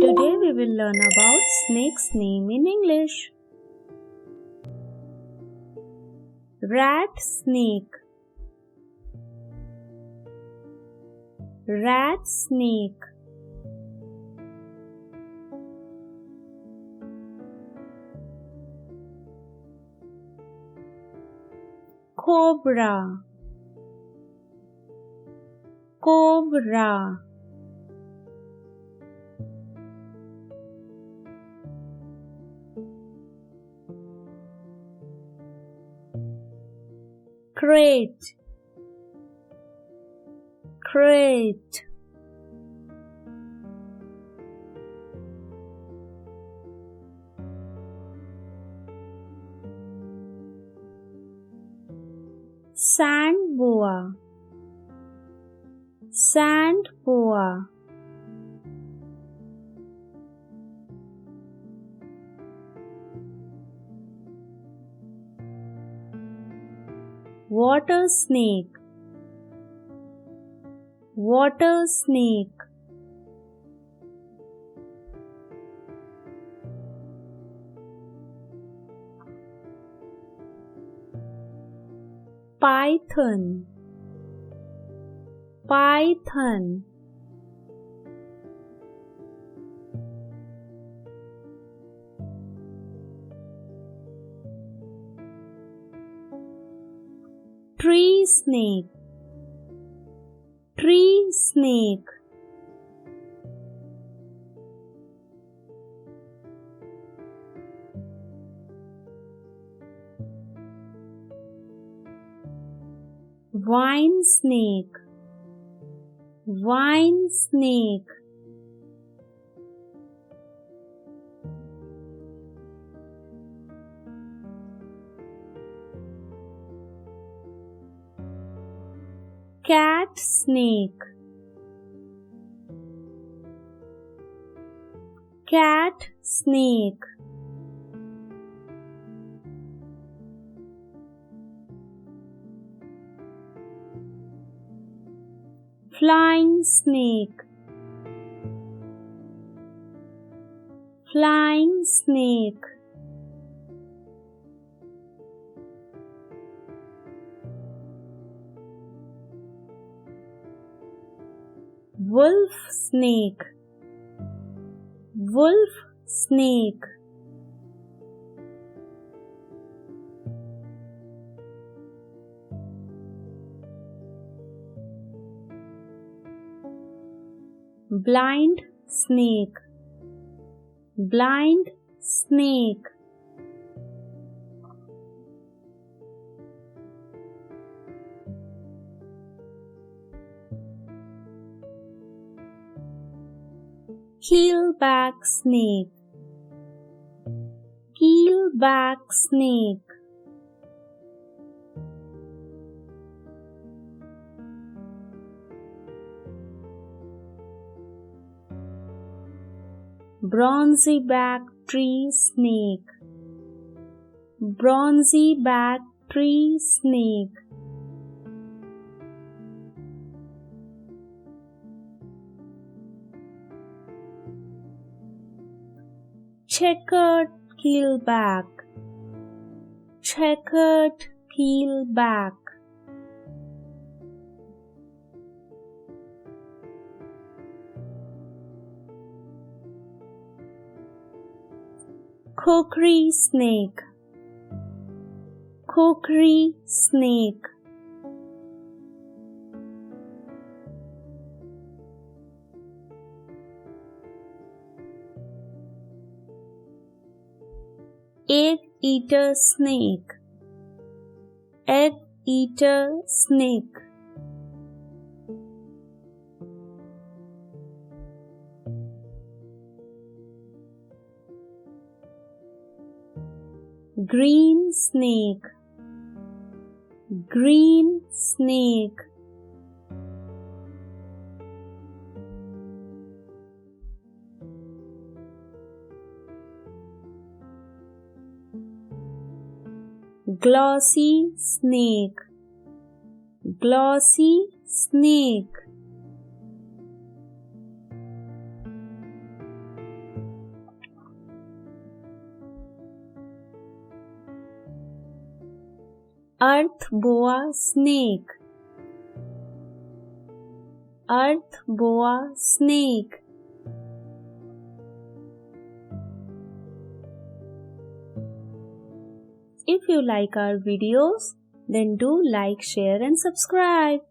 Today we will learn about snake's name in English. Rat snake. Rat snake. Cobra. Cobra. Crate. Crate. Sand boa. Sand boa. Water snake. Water snake. Python. Python. Tree snake. Tree snake. Vine snake. Vine snake. Cat snake. Cat snake. Flying snake. Flying snake. Wolf snake. Wolf snake. Blind snake. Blind snake. Keelback snake. Keelback snake. Bronzy back tree snake. Bronzy back tree snake. Checkered keelback. Checkered keelback. Cookery snake. Cookery snake. Egg eater snake. Egg eater snake. Green snake. Green snake. Glossy snake. Glossy snake. Earth boa snake. Earth boa snake. If you like our videos, then do like, share and subscribe.